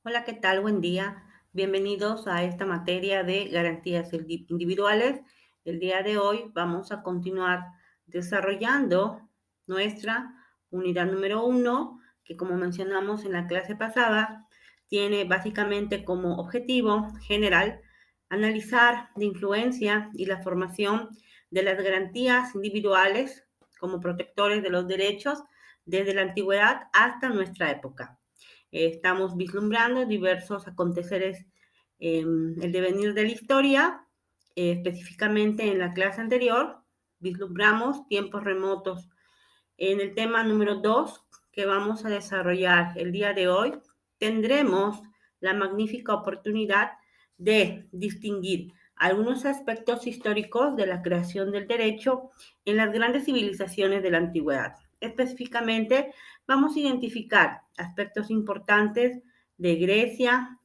Hola, ¿qué tal? Buen día. Bienvenidos a esta materia de garantías individuales. El día de hoy vamos a continuar desarrollando nuestra unidad número uno, que como mencionamos en la clase pasada, tiene básicamente como objetivo general analizar la influencia y la formación de las garantías individuales como protectores de los derechos desde la antigüedad hasta nuestra época. Estamos vislumbrando diversos aconteceres en el devenir de la historia. Específicamente en la clase anterior, vislumbramos tiempos remotos. En el tema número 2 que vamos a desarrollar el día de hoy, tendremos la magnífica oportunidad de distinguir algunos aspectos históricos de la creación del derecho en las grandes civilizaciones de la antigüedad. Específicamente, vamos a identificar aspectos importantes de Grecia,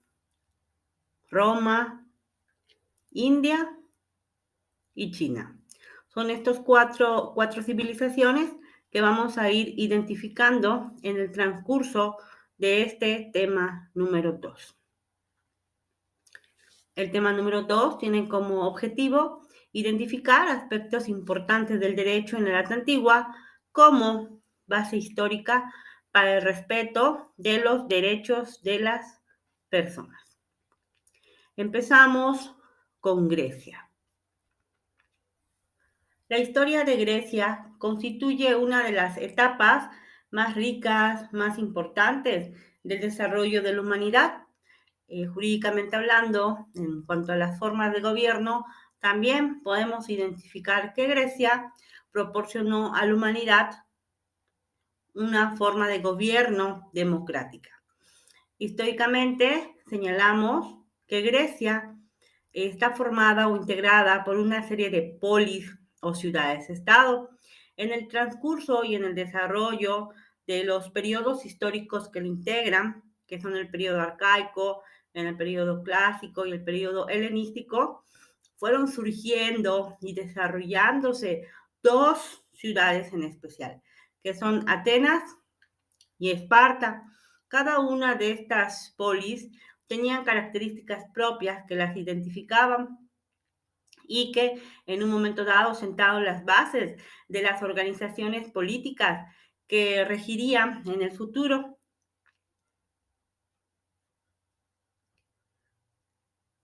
Roma, India y China. Son estos cuatro civilizaciones que vamos a ir identificando en el transcurso de este tema número 2. El tema número 2 tiene como objetivo identificar aspectos importantes del derecho en la Edad Antigua como base histórica para el respeto de los derechos de las personas. Empezamos con Grecia. La historia de Grecia constituye una de las etapas más ricas, más importantes del desarrollo de la humanidad. Jurídicamente hablando, en cuanto a las formas de gobierno, también podemos identificar que Grecia proporcionó a la humanidad una forma de gobierno democrática. Históricamente señalamos que Grecia está formada o integrada por una serie de polis o ciudades-estado. En el transcurso y en el desarrollo de los periodos históricos que lo integran, que son el periodo arcaico, en el periodo clásico y el periodo helenístico, fueron surgiendo y desarrollándose dos ciudades en especial, que son Atenas y Esparta. Cada una de estas polis tenían características propias que las identificaban y que en un momento dado sentaron las bases de las organizaciones políticas que regirían en el futuro.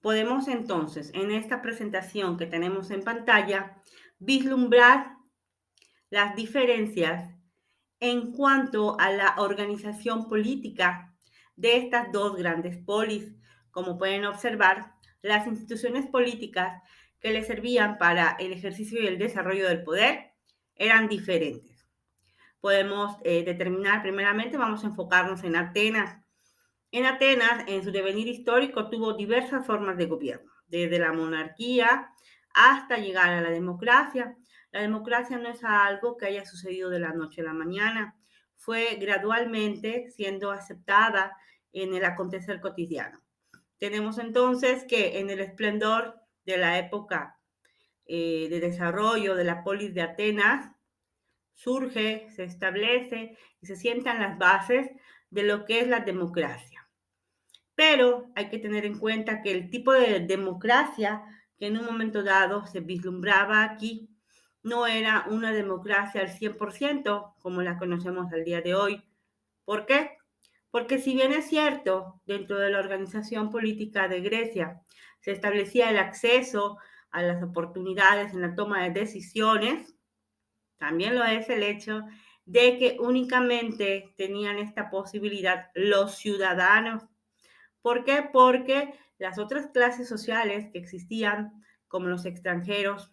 Podemos entonces, en esta presentación que tenemos en pantalla, vislumbrar las diferencias en cuanto a la organización política de estas dos grandes polis. Como pueden observar, las instituciones políticas que les servían para el ejercicio y el desarrollo del poder eran diferentes. Podemos determinar, primeramente, vamos a enfocarnos en Atenas. En Atenas, en su devenir histórico, tuvo diversas formas de gobierno, desde la monarquía hasta llegar a la democracia. La democracia no es algo que haya sucedido de la noche a la mañana, fue gradualmente siendo aceptada en el acontecer cotidiano. Tenemos entonces que en el esplendor de la época de desarrollo de la polis de Atenas, surge, se establece y se sientan las bases de lo que es la democracia. Pero hay que tener en cuenta que el tipo de democracia que en un momento dado se vislumbraba aquí no era una democracia al 100% como la conocemos al día de hoy. ¿Por qué? Porque si bien es cierto, dentro de la organización política de Grecia se establecía el acceso a las oportunidades en la toma de decisiones, también lo es el hecho de que únicamente tenían esta posibilidad los ciudadanos. ¿Por qué? Porque las otras clases sociales que existían, como los extranjeros,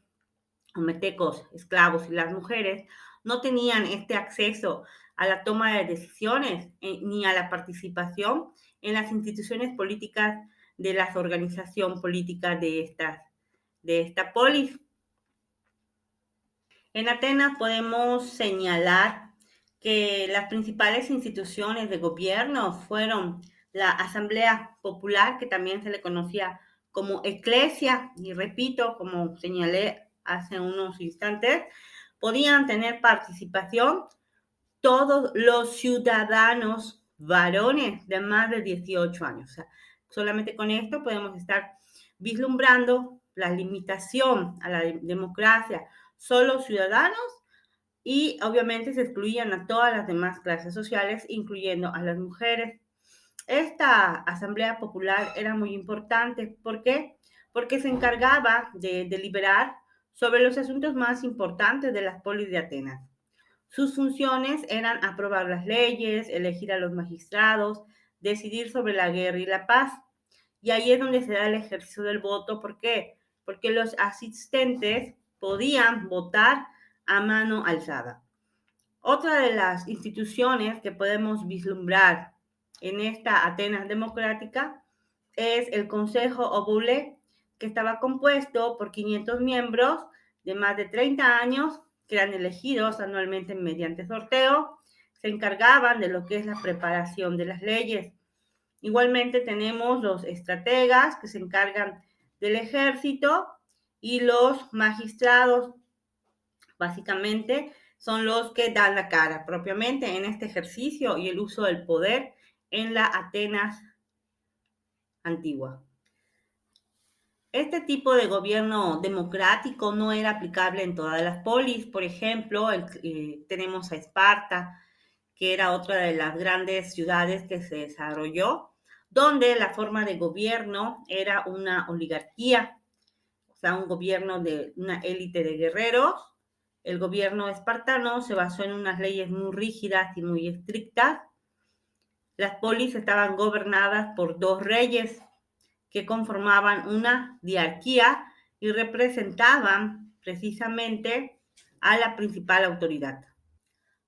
metecos, esclavos y las mujeres, no tenían este acceso a la toma de decisiones ni a la participación en las instituciones políticas de la organización política de esta polis. En Atenas podemos señalar que las principales instituciones de gobierno fueron la Asamblea Popular, que también se le conocía como Eclesia, y repito, como señalé hace unos instantes, podían tener participación todos los ciudadanos varones de más de 18 años. O sea, solamente con esto podemos estar vislumbrando la limitación a la democracia, solo ciudadanos, y obviamente se excluían a todas las demás clases sociales, incluyendo a las mujeres. Esta asamblea popular era muy importante. ¿Por qué? Porque se encargaba de deliberar sobre los asuntos más importantes de las polis de Atenas. Sus funciones eran aprobar las leyes, elegir a los magistrados, decidir sobre la guerra y la paz. Y ahí es donde se da el ejercicio del voto. ¿Por qué? Porque los asistentes podían votar a mano alzada. Otra de las instituciones que podemos vislumbrar en esta Atenas democrática es el Consejo Obule, que estaba compuesto por 500 miembros de más de 30 años que eran elegidos anualmente mediante sorteo. Se encargaban de lo que es la preparación de las leyes. Igualmente tenemos los estrategas que se encargan del ejército y los magistrados, básicamente son los que dan la cara propiamente en este ejercicio y el uso del poder en la Atenas antigua. Este tipo de gobierno democrático no era aplicable en todas las polis. Por ejemplo, tenemos a Esparta, que era otra de las grandes ciudades que se desarrolló, donde la forma de gobierno era una oligarquía, o sea, un gobierno de una élite de guerreros. El gobierno espartano se basó en unas leyes muy rígidas y muy estrictas. Las polis estaban gobernadas por dos reyes que conformaban una diarquía y representaban precisamente a la principal autoridad.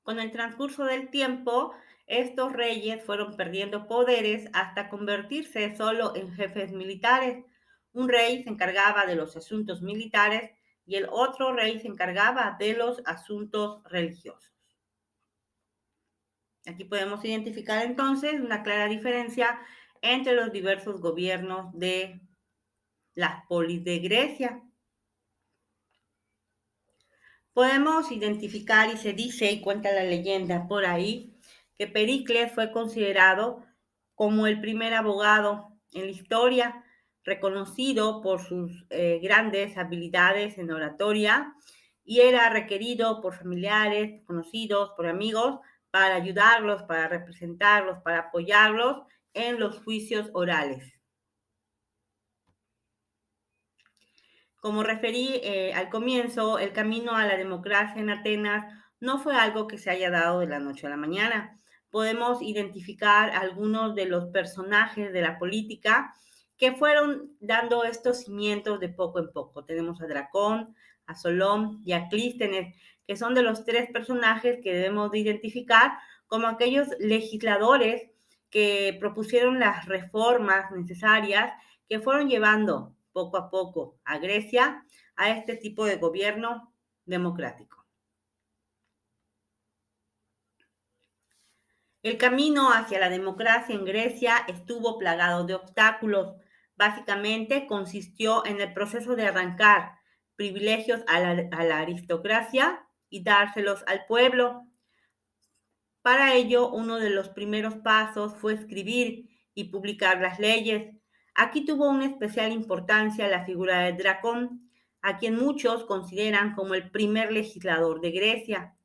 Con el transcurso del tiempo, estos reyes fueron perdiendo poderes hasta convertirse solo en jefes militares. Un rey se encargaba de los asuntos militares y el otro rey se encargaba de los asuntos religiosos. Aquí podemos identificar entonces una clara diferencia entre los diversos gobiernos de las polis de Grecia. Podemos identificar, y se dice y cuenta la leyenda por ahí, que Pericles fue considerado como el primer abogado en la historia, reconocido por sus grandes habilidades en oratoria, y era requerido por familiares, conocidos, por amigos, para ayudarlos, para representarlos, para apoyarlos en los juicios orales. Como referí al comienzo, el camino a la democracia en Atenas no fue algo que se haya dado de la noche a la mañana. Podemos identificar algunos de los personajes de la política que fueron dando estos cimientos de poco en poco. Tenemos a Dracón, a Solón y a Clístenes, que son de los tres personajes que debemos de identificar como aquellos legisladores que propusieron las reformas necesarias que fueron llevando poco a poco a Grecia a este tipo de gobierno democrático. El camino hacia la democracia en Grecia estuvo plagado de obstáculos. Básicamente consistió en el proceso de arrancar privilegios a la aristocracia y dárselos al pueblo. Para ello, uno de los primeros pasos fue escribir y publicar las leyes. Aquí tuvo una especial importancia la figura de Dracón, a quien muchos consideran como el primer legislador de Grecia.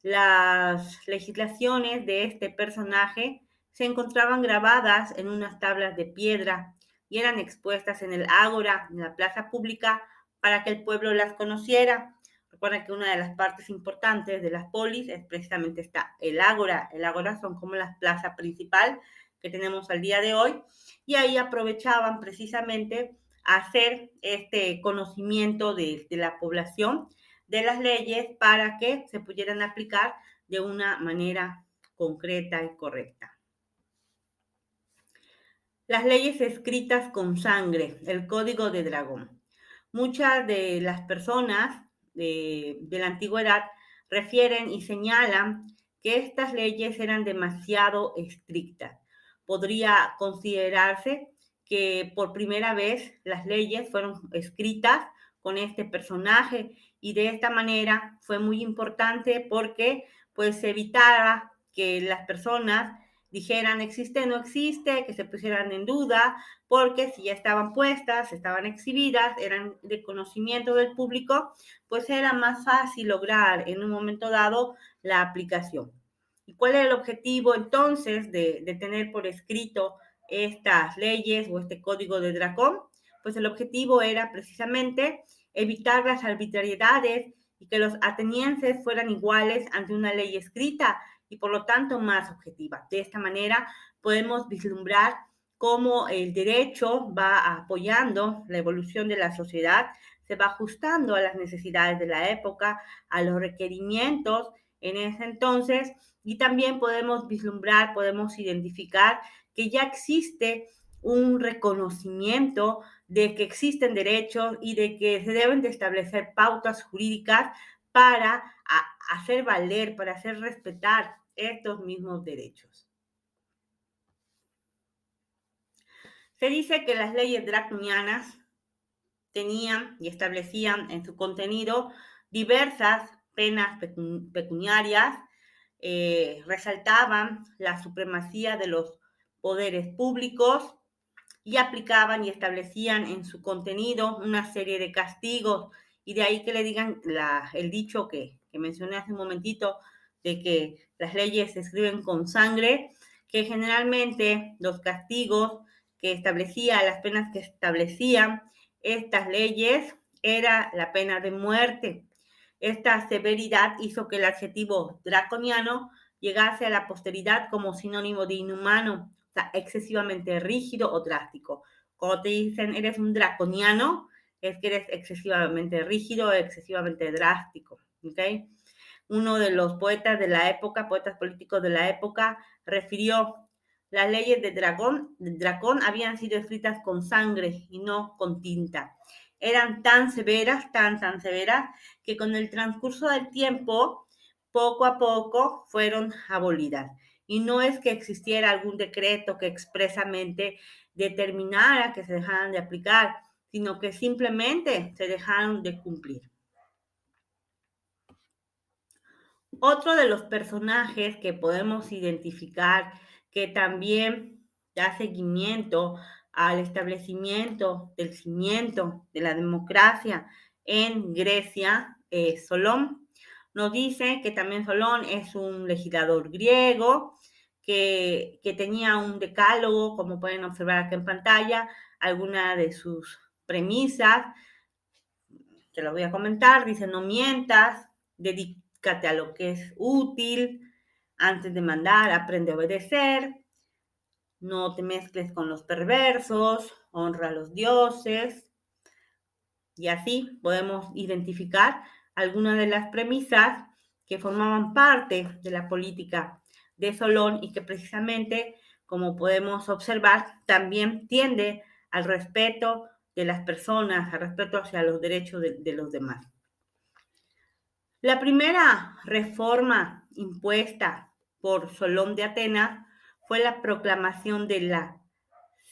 Las legislaciones de este personaje se encontraban grabadas en unas tablas de piedra y eran expuestas en el ágora, en la plaza pública, para que el pueblo las conociera. Recuerden que una de las partes importantes de las polis es precisamente el ágora. El ágora son como la plaza principal que tenemos al día de hoy, y ahí aprovechaban precisamente hacer este conocimiento de la población de las leyes para que se pudieran aplicar de una manera concreta y correcta. Las leyes escritas con sangre, el código de dragón. Muchas de las personas de la antigüedad refieren y señalan que estas leyes eran demasiado estrictas. Podría considerarse que por primera vez las leyes fueron escritas con este personaje, y de esta manera fue muy importante porque pues evitaba que las personas dijeran existe, no existe, que se pusieran en duda, porque si ya estaban puestas, estaban exhibidas, eran de conocimiento del público, pues era más fácil lograr en un momento dado la aplicación. ¿Y cuál era el objetivo entonces de tener por escrito estas leyes o este código de Dracón? Pues el objetivo era precisamente evitar las arbitrariedades y que los atenienses fueran iguales ante una ley escrita y por lo tanto más objetiva. De esta manera podemos vislumbrar cómo el derecho va apoyando la evolución de la sociedad, se va ajustando a las necesidades de la época, a los requerimientos en ese entonces, y también podemos vislumbrar, podemos identificar que ya existe un reconocimiento de que existen derechos y de que se deben de establecer pautas jurídicas para hacer valer, para hacer respetar estos mismos derechos. Se dice que las leyes draconianas tenían y establecían en su contenido diversas penas pecuniarias, resaltaban la supremacía de los poderes públicos y aplicaban y establecían en su contenido una serie de castigos, y de ahí que le digan el dicho que mencioné hace un momentito, de que las leyes se escriben con sangre, que generalmente los castigos que establecía, las penas que establecían estas leyes, era la pena de muerte. Esta severidad hizo que el adjetivo draconiano llegase a la posteridad como sinónimo de inhumano, o sea, excesivamente rígido o drástico. Cuando te dicen eres un draconiano, es que eres excesivamente rígido o excesivamente drástico, ¿ok? Uno de los poetas de la época, poetas políticos de la época, refirió: las leyes de Dracón habían sido escritas con sangre y no con tinta. Eran tan severas, tan severas, que con el transcurso del tiempo, poco a poco, fueron abolidas. Y no es que existiera algún decreto que expresamente determinara que se dejaran de aplicar, sino que simplemente se dejaron de cumplir. Otro de los personajes que podemos identificar que también da seguimiento al establecimiento del cimiento de la democracia en Grecia, Solón. Nos dice que también Solón es un legislador griego que tenía un decálogo, como pueden observar acá en pantalla, alguna de sus premisas, te lo voy a comentar, dice: no mientas, dedícate a lo que es útil, antes de mandar, aprende a obedecer, no te mezcles con los perversos, honra a los dioses, y así podemos identificar algunas de las premisas que formaban parte de la política de Solón y que precisamente, como podemos observar, también tiende al respeto de las personas, al respeto hacia los derechos de los demás. La primera reforma impuesta por Solón de Atenas fue la proclamación de la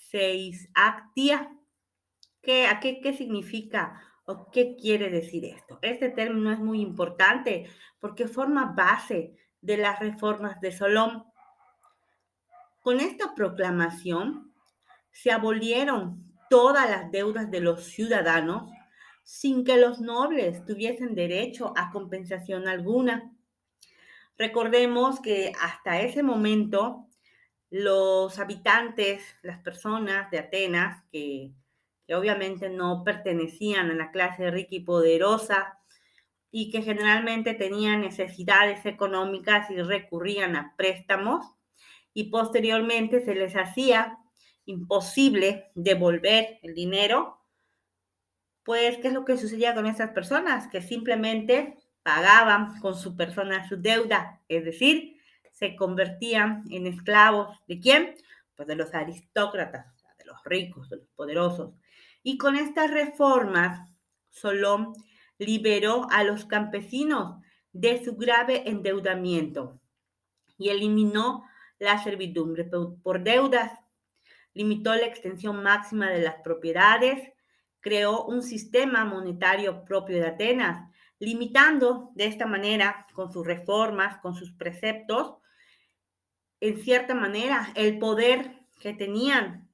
Seisactia. ¿Qué significa o qué quiere decir esto? Este término es muy importante porque forma base de las reformas de Solón. Con esta proclamación se abolieron todas las deudas de los ciudadanos sin que los nobles tuviesen derecho a compensación alguna. Recordemos que hasta ese momento los habitantes, las personas de Atenas, que obviamente no pertenecían a la clase rica y poderosa y que generalmente tenían necesidades económicas y recurrían a préstamos, y posteriormente se les hacía imposible devolver el dinero, pues, ¿qué es lo que sucedía con estas personas? Que simplemente pagaban con su persona su deuda, es decir, se convertían en esclavos. ¿De quién? Pues de los aristócratas, de los ricos, de los poderosos. Y con estas reformas, Solón liberó a los campesinos de su grave endeudamiento y eliminó la servidumbre por deudas, limitó la extensión máxima de las propiedades, creó un sistema monetario propio de Atenas, limitando de esta manera, con sus reformas, con sus preceptos, en cierta manera, el poder que tenían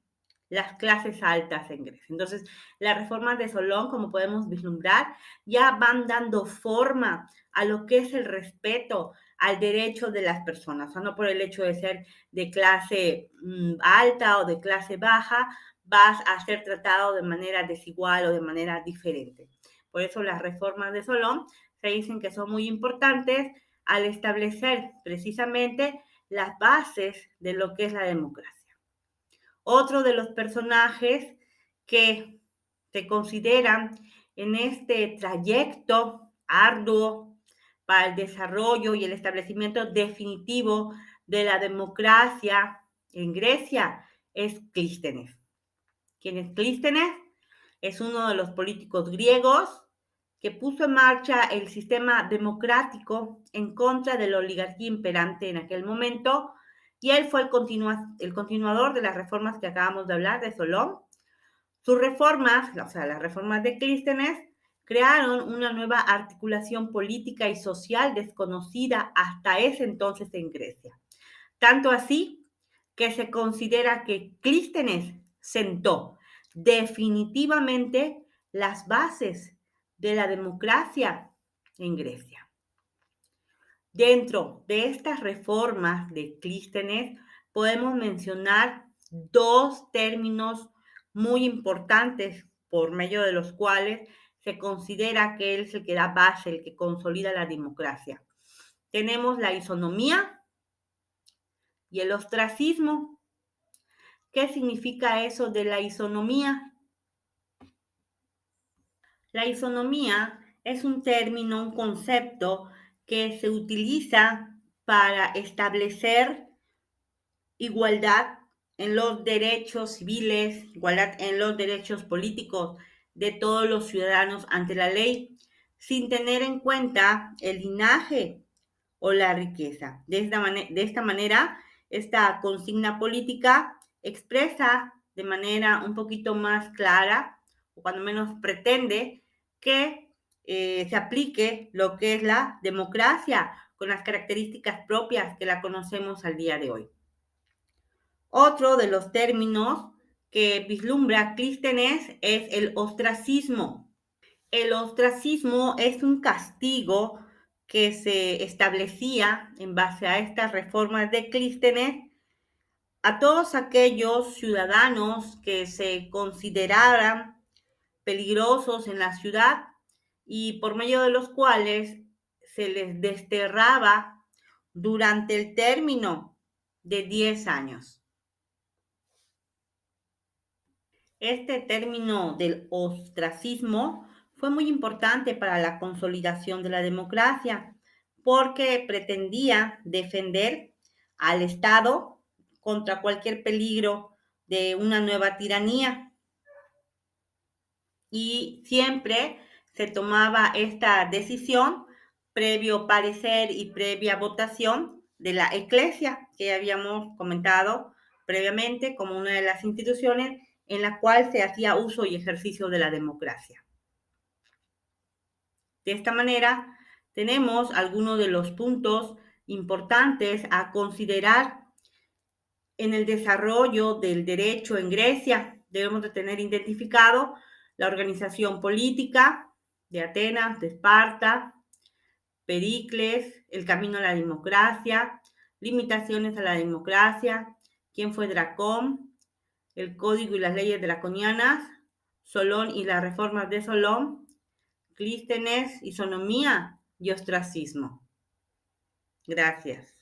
las clases altas en Grecia. Entonces, las reformas de Solón, como podemos vislumbrar, ya van dando forma a lo que es el respeto al derecho de las personas, o sea, no por el hecho de ser de clase alta o de clase baja, vas a ser tratado de manera desigual o de manera diferente. Por eso las reformas de Solón se dicen que son muy importantes al establecer precisamente las bases de lo que es la democracia. Otro de los personajes que se consideran en este trayecto arduo para el desarrollo y el establecimiento definitivo de la democracia en Grecia es Clístenes. ¿Quién es Clístenes? Es uno de los políticos griegos que puso en marcha el sistema democrático en contra de la oligarquía imperante en aquel momento, y él fue el continuador de las reformas que acabamos de hablar de Solón. Sus reformas, o sea, las reformas de Clístenes, crearon una nueva articulación política y social desconocida hasta ese entonces en Grecia. Tanto así que se considera que Clístenes sentó definitivamente las bases de la democracia en Grecia. Dentro de estas reformas de Clístenes podemos mencionar dos términos muy importantes por medio de los cuales se considera que él es el que da base, el que consolida la democracia. Tenemos la isonomía y el ostracismo. ¿Qué significa eso de la isonomía? La isonomía es un término, un concepto que se utiliza para establecer igualdad en los derechos civiles, igualdad en los derechos políticos de todos los ciudadanos ante la ley, sin tener en cuenta el linaje o la riqueza. De esta manera, esta consigna política expresa de manera un poquito más clara, o cuando menos pretende, que se aplique lo que es la democracia con las características propias que la conocemos al día de hoy. Otro de los términos que vislumbra Clístenes es el ostracismo. El ostracismo es un castigo que se establecía en base a estas reformas de Clístenes a todos aquellos ciudadanos que se consideraran peligrosos en la ciudad y por medio de los cuales se les desterraba durante el término de 10 años. Este término del ostracismo fue muy importante para la consolidación de la democracia porque pretendía defender al Estado contra cualquier peligro de una nueva tiranía. Y siempre se tomaba esta decisión previo parecer y previa votación de la Iglesia, que habíamos comentado previamente como una de las instituciones en la cual se hacía uso y ejercicio de la democracia. De esta manera, tenemos algunos de los puntos importantes a considerar en el desarrollo del derecho en Grecia. Debemos de tener identificado la organización política de Atenas, de Esparta, Pericles, el camino a la democracia, limitaciones a la democracia, quién fue Dracón, el código y las leyes draconianas, Solón y las reformas de Solón, Clístenes, isonomía y ostracismo. Gracias.